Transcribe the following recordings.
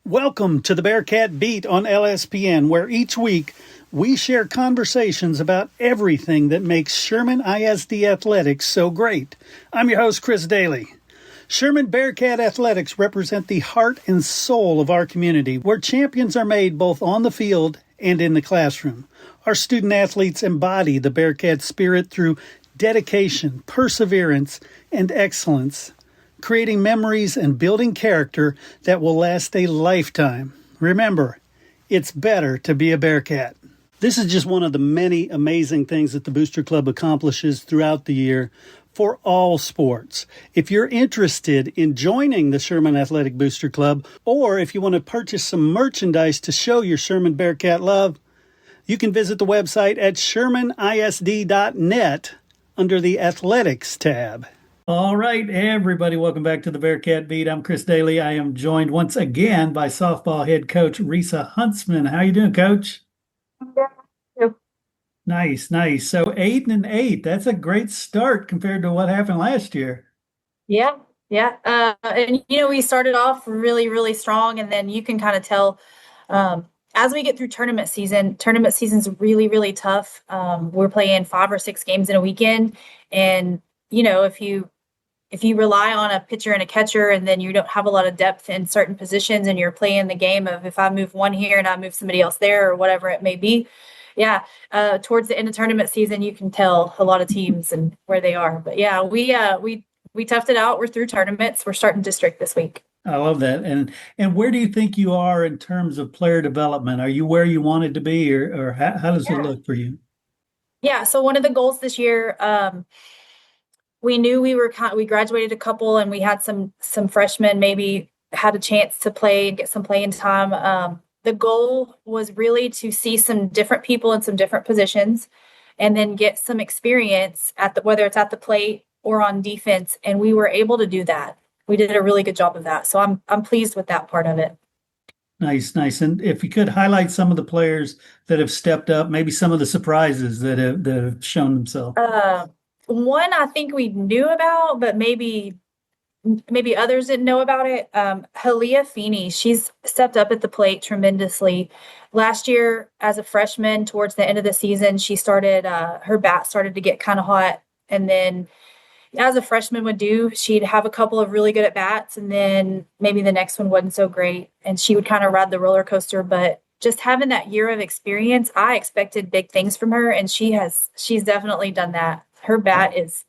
Welcome to the Bearcat Beat on LSPN, where each week we share conversations about everything that makes Sherman ISD athletics so great. I'm your host, Chris Daly. Sherman Bearcat Athletics represent the heart and soul of our community, where champions are made both on the field and in the classroom. Our student athletes embody the Bearcat spirit through dedication, perseverance, and excellence, creating memories and building character that will last a lifetime. Remember, it's better to be a Bearcat. This is just one of the many amazing things that the Booster Club accomplishes throughout the year for all sports. If you're interested in joining the Sherman Athletic Booster Club, or if you want to purchase some merchandise to show your Sherman Bearcat love, you can visit the website at shermanisd.net under the Athletics tab. All right, everybody, welcome back to the Bearcat Beat. I'm Chris Daly. I am joined once again by softball head coach Reeca Huntsman. How you doing, Coach? Yeah. Nice. So 8-8. That's a great start compared to what happened last year. Yeah. And we started off really, really strong, and then you can kind of tell as we get through tournament season's really, really tough. We're playing 5 or 6 games in a weekend, and if you rely on a pitcher and a catcher and then you don't have a lot of depth in certain positions and you're playing the game of if I move one here and I move somebody else there or whatever it may be. Yeah. Towards the end of tournament season, you can tell a lot of teams and where they are. But yeah, we toughed it out. We're through tournaments. We're starting district this week. I love that. And where do you think you are in terms of player development? Are you where you wanted to be, or how does it look for you? Yeah. So one of the goals this year, we knew we graduated a couple and we had some freshmen maybe had a chance to play and get some playing time. The goal was really to see some different people in some different positions and then get some experience whether it's at the plate or on defense. And we were able to do that. We did a really good job of that. So I'm pleased with that part of it. Nice. And if you could highlight some of the players that have stepped up, maybe some of the surprises that have shown themselves. One I think we knew about, but maybe others didn't know about it. Halia Feeney, she's stepped up at the plate tremendously. Last year, as a freshman, towards the end of the season, she started her bat started to get kind of hot, and then as a freshman would do, she'd have a couple of really good at bats, and then maybe the next one wasn't so great, and she would kind of ride the roller coaster. But just having that year of experience, I expected big things from her, and she's definitely done that. Her bat it's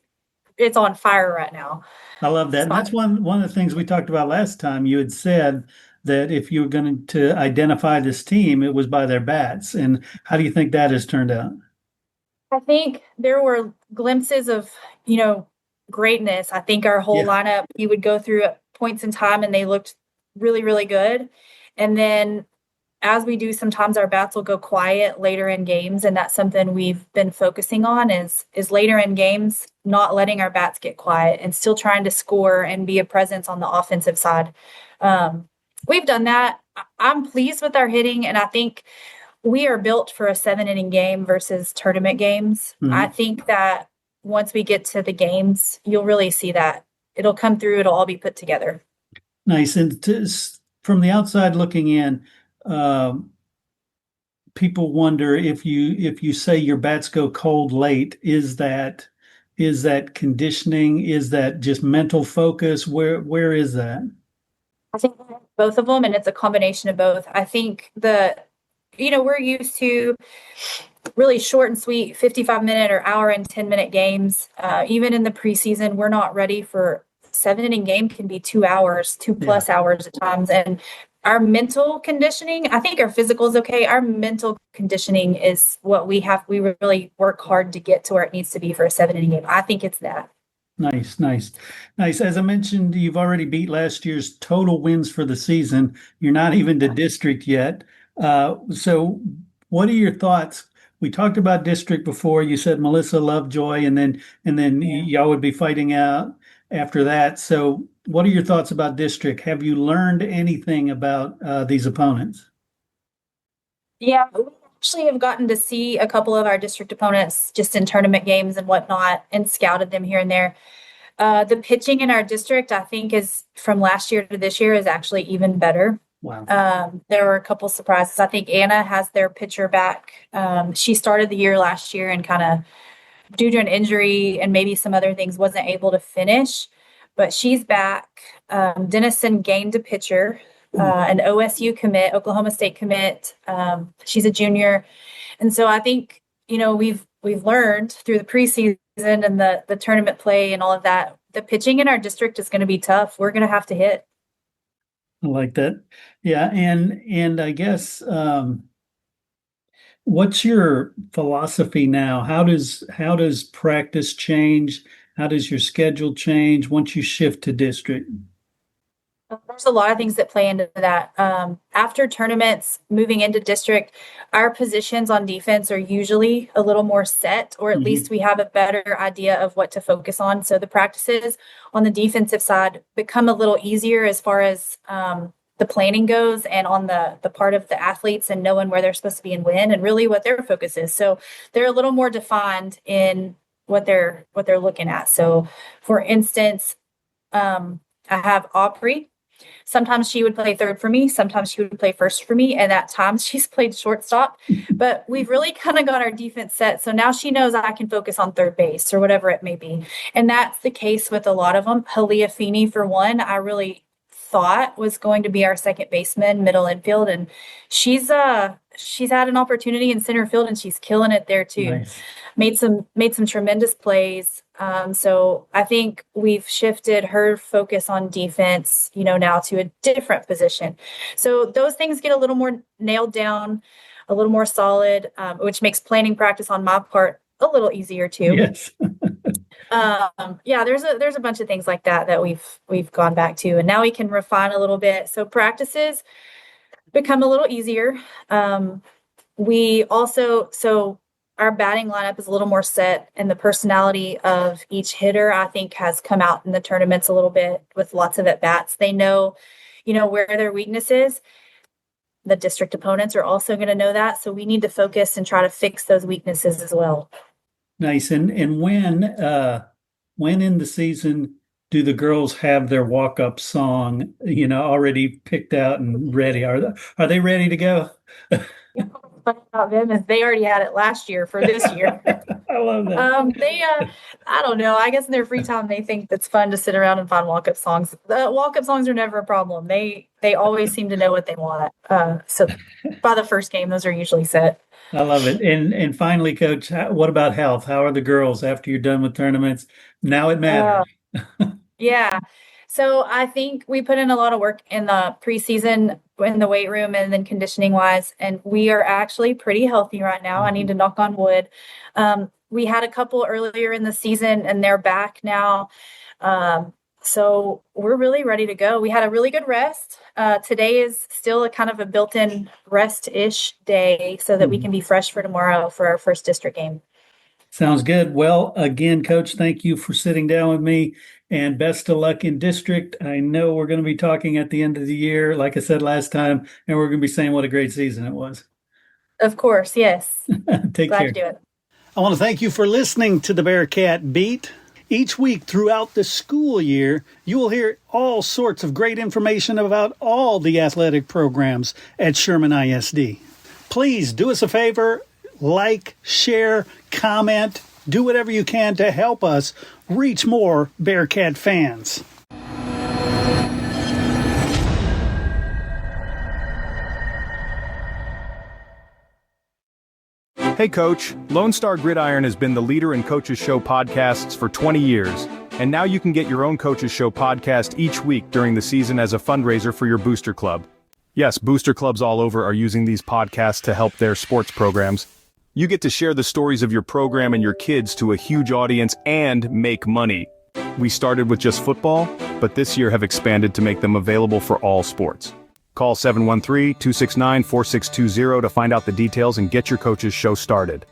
on fire right now. I love that. And that's one of the things we talked about last time. You had said that if you were going to identify this team, it was by their bats. And how do you think that has turned out? I think there were glimpses of, greatness. I think our whole lineup, you would go through at points in time and they looked really, really good. And then as we do, sometimes our bats will go quiet later in games, and that's something we've been focusing on is later in games, not letting our bats get quiet and still trying to score and be a presence on the offensive side. We've done that. I'm pleased with our hitting, and I think we are built for a 7-inning game versus tournament games. Mm-hmm. I think that once we get to the games, you'll really see that. It'll come through. It'll all be put together. Nice. And from the outside looking in, people wonder if you say your bats go cold late, is that conditioning? Is that just mental focus? Where is that? I think both of them, and it's a combination of both. I think we're used to really short and sweet 55-minute or hour and 10-minute games. Even in the preseason, we're not ready for 7-inning game can be 2 hours, 2+ hours at times. And our mental conditioning, I think our physical is okay. Our mental conditioning is what we have. We really work hard to get to where it needs to be for a 7-inning game. I think it's that. Nice. As I mentioned, you've already beat last year's total wins for the season. You're not even to district yet. So what are your thoughts? We talked about district before. You said Melissa Lovejoy, and then y'all would be fighting out after that. So what are your thoughts about district? Have you learned anything about these opponents? Yeah, we actually have gotten to see a couple of our district opponents just in tournament games and whatnot and scouted them here and there. The pitching in our district, I think, is from last year to this year is actually even better. Wow. There were a couple surprises. I think Anna has their pitcher back. She started the year last year and kind of, due to an injury and maybe some other things, wasn't able to finish, but she's back. Denison gained a pitcher, an OSU commit, Oklahoma State commit. She's a junior. And so I think, we've learned through the preseason and the tournament play and all of that, the pitching in our district is going to be tough. We're going to have to hit. I like that. Yeah, and I guess what's your philosophy now? How does practice change? How does your schedule change once you shift to district? There's a lot of things that play into that. After tournaments, moving into district, our positions on defense are usually a little more set, or at least we have a better idea of what to focus on. So the practices on the defensive side become a little easier as far as the planning goes, and on the part of the athletes and knowing where they're supposed to be and when, and really what their focus is. So they're a little more defined in what they're looking at. So, for instance, I have Aubrey. Sometimes she would play third for me. Sometimes she would play first for me. And at times she's played shortstop. But we've really kind of got our defense set. So now she knows I can focus on third base or whatever it may be. And that's the case with a lot of them. Halia Feeney, for one, I really thought was going to be our second baseman, middle infield. And she's had an opportunity in center field and she's killing it there too. Nice. Made some tremendous plays. So I think we've shifted her focus on defense, now to a different position. So those things get a little more nailed down, a little more solid, which makes planning practice on my part a little easier too. Yes. Yeah, there's a bunch of things like that we've gone back to, and now we can refine a little bit. So practices become a little easier. Our batting lineup is a little more set, and the personality of each hitter, I think, has come out in the tournaments a little bit with lots of at-bats. They know, where their weakness is. The district opponents are also going to know that, so we need to focus and try to fix those weaknesses as well. Nice. And when in the season do the girls have their walk-up song, already picked out and ready? Are they ready to go? About them is they already had it last year for this year. I love that. I don't know. I guess in their free time they think it's fun to sit around and find walk-up songs. The walk-up songs are never a problem. They always seem to know what they want. So by the first game, those are usually set. I love it. And finally, Coach, what about health? How are the girls after you're done with tournaments? Now it matters. Yeah. So I think we put in a lot of work in the preseason in the weight room and then conditioning wise, and we are actually pretty healthy right now. I need to knock on wood. We had a couple earlier in the season and they're back now. So we're really ready to go. We had a really good rest. Today is still a kind of a built-in rest-ish day so that we can be fresh for tomorrow for our first district game. Sounds good. Well, again, Coach, thank you for sitting down with me, and best of luck in district. I know we're going to be talking at the end of the year, like I said last time, and we're going to be saying what a great season it was. Of course, yes. Take Glad care. to do it. I want to thank you for listening to the Bearcat Beat. Each week throughout the school year, you will hear all sorts of great information about all the athletic programs at Sherman ISD. Please do us a favor, like, share, comment, do whatever you can to help us reach more Bearcat fans. Hey Coach, Lone Star Gridiron has been the leader in Coach's Show podcasts for 20 years, and now you can get your own Coach's Show podcast each week during the season as a fundraiser for your booster club. Yes, booster clubs all over are using these podcasts to help their sports programs. You get to share the stories of your program and your kids to a huge audience and make money. We started with just football, but this year have expanded to make them available for all sports. Call 713-269-4620 to find out the details and get your Coach's Show started.